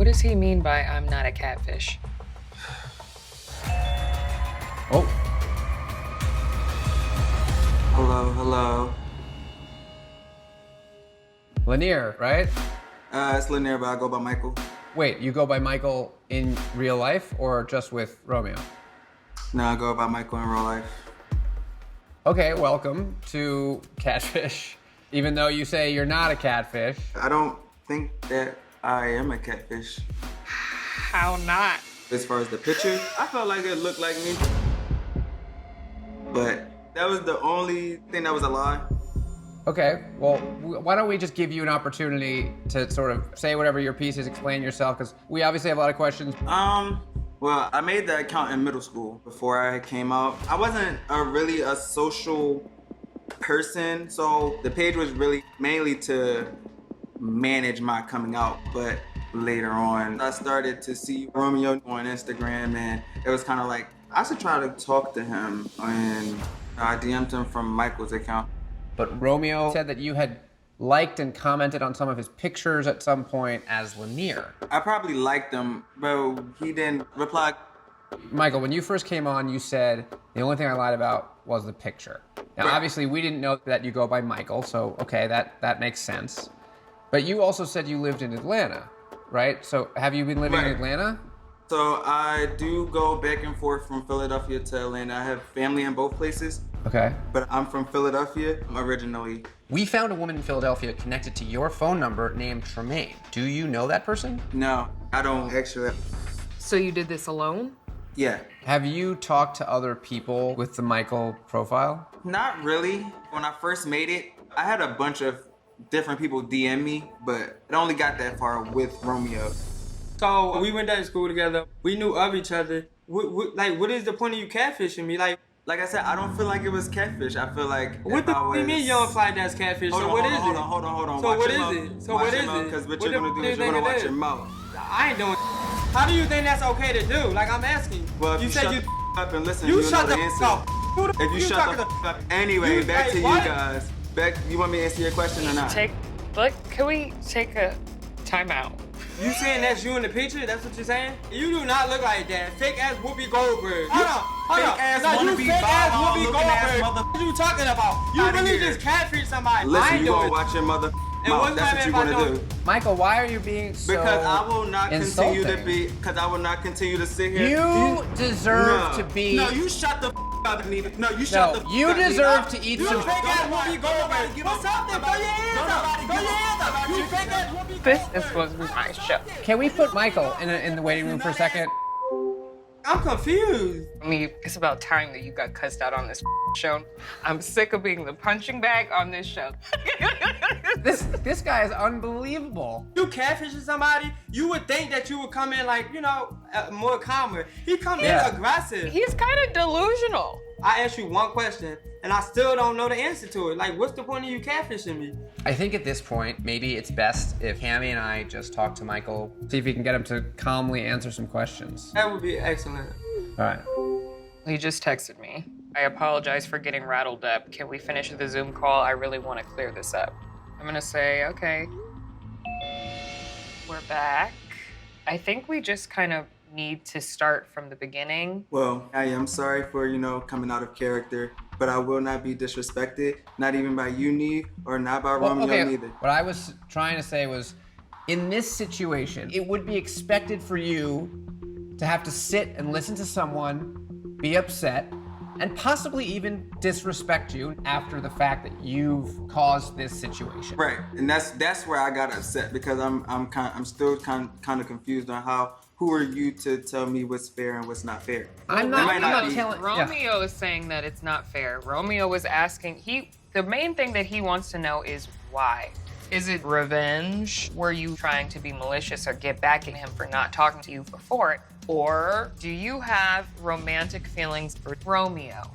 What does he mean by I'm not a catfish? Oh. Hello. Lanier, right? It's Lanier, but I go by Michael. Wait, you go by Michael in real life or just with Romeo? No, I go by Michael in real life. Okay, welcome to Catfish. Even though you say you're not a catfish. I don't think that I am a catfish. How not? As far as the picture, I felt like it looked like me. But that was the only thing that was a lie. Okay, well, why don't we just give you an opportunity to sort of say whatever your piece is, explain yourself, because we obviously have a lot of questions. Well, I made the account in middle school before I came out. I wasn't really a social person, so the page was really mainly to manage my coming out. But later on, I started to see Romeo on Instagram, and it was kind of like, I should try to talk to him, and I DM'd him from Michael's account. But Romeo said that you had liked and commented on some of his pictures at some point as Lanier. I probably liked him, but he didn't reply. Michael, when you first came on, you said the only thing I lied about was the picture. Now, Right. obviously, we didn't know that you go by Michael, so okay, that makes sense. But you also said you lived in Atlanta, right? So have you been living in Right. Atlanta? So I do go back and forth from Philadelphia to Atlanta. I have family in both places, Okay. but I'm from Philadelphia originally. We found a woman in Philadelphia connected to your phone number named Tremaine. Do you know that person? No, I don't actually. So you did this alone? Yeah, Have you talked to other people with the Michael profile? not really. When I first made it, I had a bunch of different people DM me, but it only got that far with Romeo. So we went to school together. We knew of each other. What is the point of you catfishing me? Like I said, I don't feel like it was catfish. I feel like What the f*** you mean you don't feel like that's catfish? Hold So on, what hold is on, it? hold on. So Watch what your is mouth. it? So Watch what your is mouth, it? because what What you're the gonna do f- is you're you gonna think watch it your is? mouth. I ain't doing. How do you think that's okay to do? Like I'm asking. Well, if you said shut you. the up and listen, You you'll know shut the the answer. up. Who the If you you shut talking the to? up. Anyway, You- back like, to you what? guys. You want me to answer your question or not? Can we take a timeout? You saying that's you in the picture? That's what you're saying? You do not look like that. Fake ass Whoopi Goldberg. Hold on. ass No, you wannabe fake ass Bow Wow Whoopi looking ass Goldberg. mother- What you talking about? You Outta really here. just catfish somebody. I Listen, ain't you doing gonna it. watch your mother And mouth. what's That's my what you man wanna about do. Michael, why are you being so Because I will not continue to insulting? be. Because I will not continue to sit here. You deserve No. to be... No, you shut the up, Nina. No, you shut the No, you up, deserve Nina. to eat You some... fake ass Whoopi Goldberg. What's up then? Throw your hands up. Throw your hands up. You fake ass Whoopi This Goldberg. was my show. Can we put Michael in the waiting room for a second? I'm confused. I mean, it's about time that you got cussed out on this show. I'm sick of being the punching bag on this show. This guy is unbelievable. You catfishing somebody, you would think that you would come in like, more calmer. He come Yeah. in aggressive. He's kind of delusional. I asked you one question, and I still don't know the answer to it. Like, what's the point of you catfishing me? I think at this point, maybe it's best if Hammy and I just talk to Michael, see if we can get him to calmly answer some questions. That would be excellent. All right. He just texted me. I apologize for getting rattled up. Can we finish the Zoom call? I really want to clear this up. I'm gonna say, okay. We're back. I think we just kind of need to start from the beginning. Well, I am sorry for, coming out of character, but I will not be disrespected, not even by you, Neve, or not by Romeo neither. What I was trying to say was, in this situation, it would be expected for you to have to sit and listen to someone be upset and possibly even disrespect you after the fact that you've caused this situation. Right, and that's where I got upset because I'm still kind of confused on who are you to tell me what's fair and what's not fair? I'm That not, might I'm not not be- telling. Yeah. Romeo is saying that it's not fair. Romeo was asking, the main thing that he wants to know is why. Is it revenge? Were you trying to be malicious or get back at him for not talking to you before it? Or do you have romantic feelings for Romeo?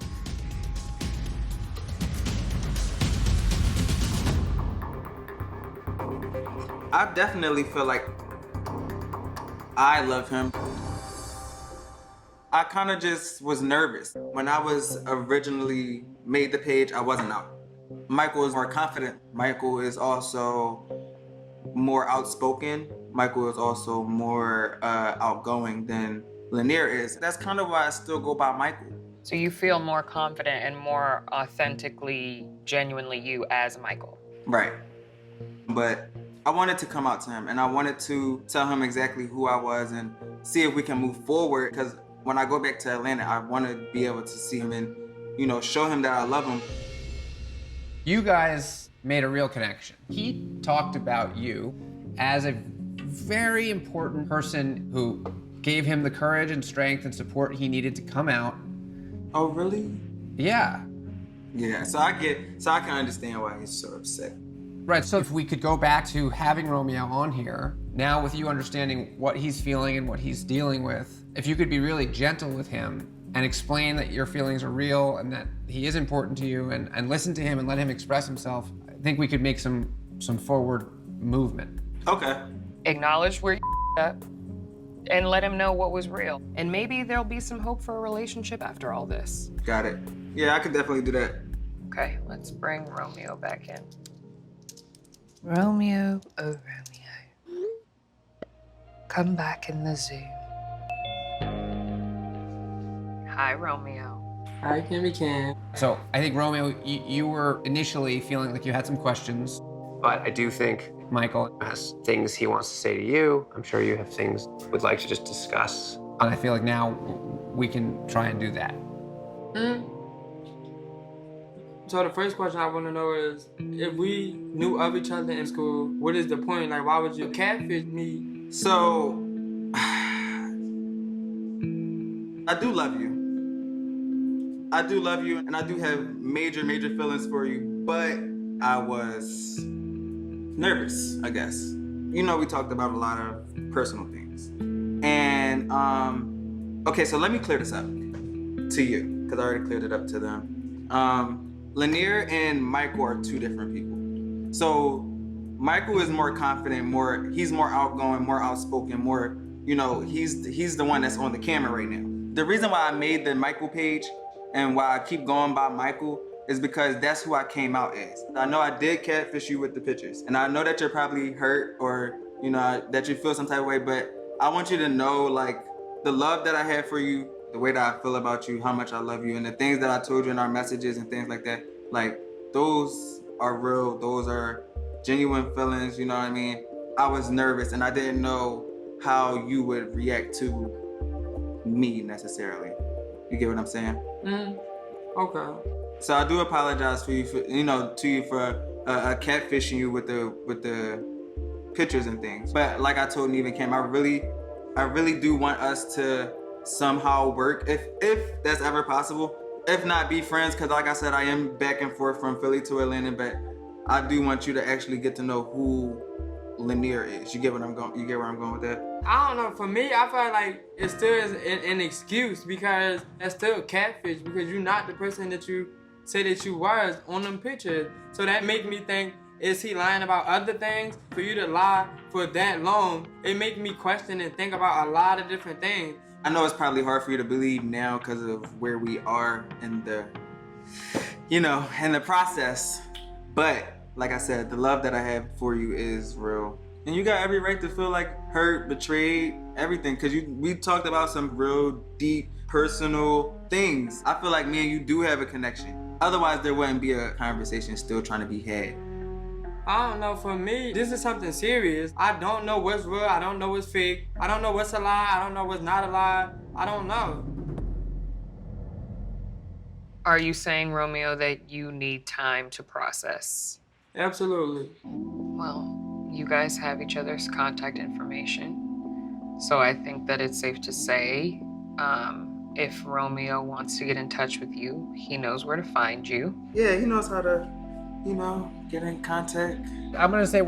I definitely feel like I love him. I kind of just was nervous. When I was originally made the page, I wasn't out. Michael is more confident. Michael is also more outspoken. Michael is also more outgoing than Lanier is. That's kind of why I still go by Michael. So you feel more confident and more authentically, genuinely you as Michael. Right. But I wanted to come out to him and I wanted to tell him exactly who I was and see if we can move forward. Because when I go back to Atlanta, I want to be able to see him and, show him that I love him. You guys made a real connection. He talked about you as a very important person who gave him the courage and strength and support he needed to come out. Oh, really? Yeah. Yeah, so I can understand why he's so upset. Right, so if we could go back to having Romeo on here, now with you understanding what he's feeling and what he's dealing with, if you could be really gentle with him and explain that your feelings are real and that he is important to you and listen to him and let him express himself, I think we could make some forward movement. Okay. Acknowledge where you up and let him know what was real. And maybe there'll be some hope for a relationship after all this. Got it. Yeah, I could definitely do that. Okay, let's bring Romeo back in. Romeo, oh Romeo. Come back in the Zoom. Hi, Romeo. Hi, Kimmy Kim. So I think, Romeo, you were initially feeling like you had some questions. But I do think Michael, has things he wants to say to you. I'm sure you have things would like to just discuss. and I feel like now we can try and do that. So the first question I want to know is, if we knew of each other in school, what is the point? Like, why would you catfish me? So, I do love you. I do love you, and I do have major feelings for you, but I was nervous, I guess. We talked about a lot of personal things. And, okay, so let me clear this up to you, because I already cleared it up to them. Lanier and Michael are two different people. So Michael is more confident, he's more outgoing, more outspoken, more, he's the one that's on the camera right now. The reason why I made the Michael page and why I keep going by Michael is because that's who I came out as. I know I did catfish you with the pictures, and I know that you're probably hurt or, that you feel some type of way, but I want you to know, like, the love that I have for you, the way that I feel about you, how much I love you, and the things that I told you in our messages and things like that, like, those are real, those are genuine feelings, you know what I mean? I was nervous and I didn't know how you would react to me necessarily. You get what I'm saying? Okay. So I do apologize for you for, catfishing you with the pictures and things. But like I told Neve and Kim, I really do want us to somehow work, if that's ever possible. If not, be friends, because like I said, I am back and forth from Philly to Atlanta, but I do want you to actually get to know who Lanier is. You get where I'm going with that? I don't know. For me, I feel like it still is an excuse, because it's still catfish, because you're not the person that you say that you was on them pictures. So that make me think, is he lying about other things? For you to lie for that long, it make me question and think about a lot of different things. I know it's probably hard for you to believe now because of where we are in the, in the process. But like I said, the love that I have for you is real. And you got every right to feel like hurt, betrayed, everything. Because we talked about some real deep, personal things. I feel like me and you do have a connection. Otherwise, there wouldn't be a conversation still trying to be had. I don't know, for me, this is something serious. I don't know what's real, I don't know what's fake. I don't know what's a lie, I don't know what's not a lie. I don't know. Are you saying, Romeo, that you need time to process? Absolutely. Well, you guys have each other's contact information. So I think that it's safe to say, if Romeo wants to get in touch with you, he knows where to find you. Yeah, he knows how to, get in contact. I'm gonna say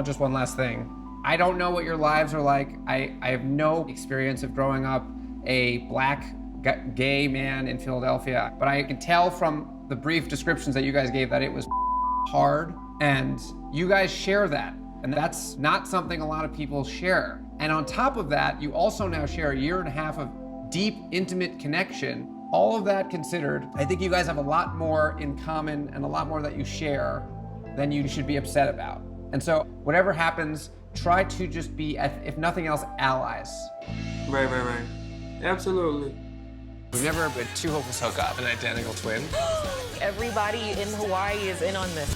just one last thing. I don't know what your lives are like. I have no experience of growing up a black gay man in Philadelphia, but I can tell from the brief descriptions that you guys gave that it was hard, and you guys share that, and that's not something a lot of people share. And on top of that, you also now share a year and a half of deep, intimate connection. All of that considered, I think you guys have a lot more in common and a lot more that you share than you should be upset about. And so whatever happens try to just be, if nothing else, allies. Right. Absolutely. We've never had two hopeless hook up, an identical twin. Everybody in Hawaii is in on this.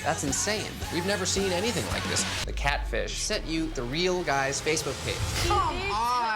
That's insane. We've never seen anything like this. The Catfish sent you the real guy's Facebook page. Come on!